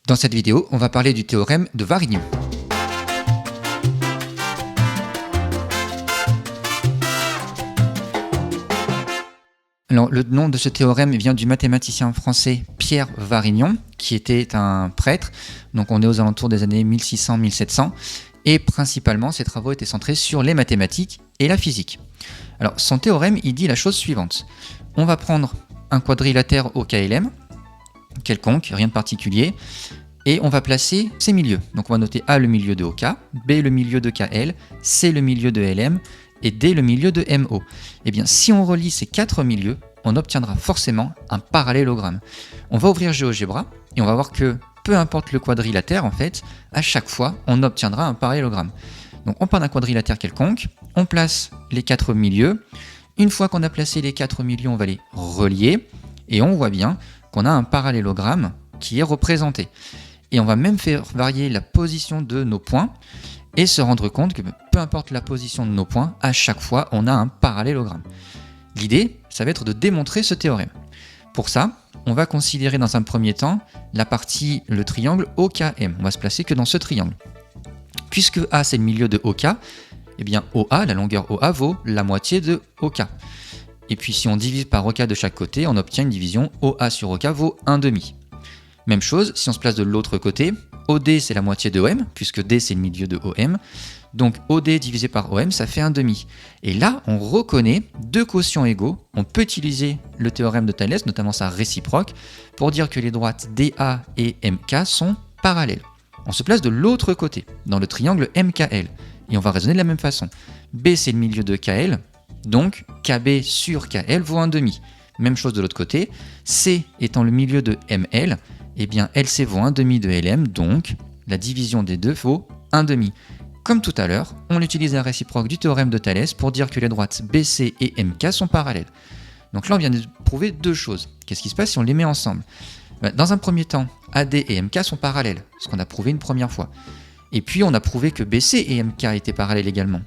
Dans cette vidéo, on va parler du théorème de Varignon. Alors, le nom de ce théorème vient du mathématicien français Pierre Varignon, qui était un prêtre, donc on est aux alentours des années 1600-1700, et principalement ses travaux étaient centrés sur les mathématiques et la physique. Alors, son théorème, il dit la chose suivante. On va prendre un quadrilatère au KLM, quelconque, rien de particulier, et on va placer ses milieux. Donc on va noter A le milieu de OK, B le milieu de KL, C le milieu de LM, et D le milieu de MO. Eh bien, si on relie ces quatre milieux, on obtiendra forcément un parallélogramme. On va ouvrir GeoGebra, et on va voir que peu importe le quadrilatère, en fait, à chaque fois, on obtiendra un parallélogramme. Donc on part d'un quadrilatère quelconque, on place les quatre milieux. Une fois qu'on a placé les quatre milieux, on va les relier, et on voit bien qu'on a un parallélogramme qui est représenté. Et on va même faire varier la position de nos points et se rendre compte que peu importe la position de nos points, à chaque fois, on a un parallélogramme. L'idée, ça va être de démontrer ce théorème. Pour ça, on va considérer dans un premier temps la partie, le triangle OKM. On va se placer que dans ce triangle. Puisque A, c'est le milieu de OK, eh bien OA, la longueur OA, vaut la moitié de OK. Et puis si on divise par OK de chaque côté, on obtient une division OA sur OK vaut 1,5. Même chose, si on se place de l'autre côté, OD c'est la moitié de OM, puisque D c'est le milieu de OM, donc OD divisé par OM ça fait 1,5. Et là, on reconnaît deux quotients égaux, on peut utiliser le théorème de Thalès, notamment sa réciproque, pour dire que les droites DA et MK sont parallèles. On se place de l'autre côté, dans le triangle MKL, et on va raisonner de la même façon. B c'est le milieu de KL, donc KB sur KL vaut 1,5. Même chose de l'autre côté, C étant le milieu de ML, eh bien LC vaut 1,5 de LM, donc la division des deux vaut 1,5. Comme tout à l'heure, on utilise la réciproque du théorème de Thalès pour dire que les droites BC et MK sont parallèles. Donc là, on vient de prouver deux choses. Qu'est-ce qui se passe si on les met ensemble ? Dans un premier temps, AD et MK sont parallèles, ce qu'on a prouvé une première fois. Et puis, on a prouvé que BC et MK étaient parallèles également.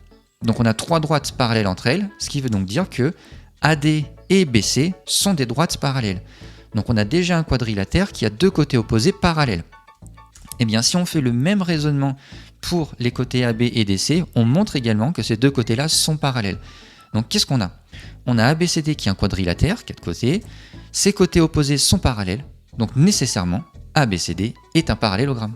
Donc on a trois droites parallèles entre elles, ce qui veut donc dire que AD et BC sont des droites parallèles. Donc on a déjà un quadrilatère qui a deux côtés opposés parallèles. Et bien si on fait le même raisonnement pour les côtés AB et DC, on montre également que ces deux côtés-là sont parallèles. Donc qu'est-ce qu'on a ? On a ABCD qui est un quadrilatère, quatre côtés, ces côtés opposés sont parallèles, donc nécessairement ABCD est un parallélogramme.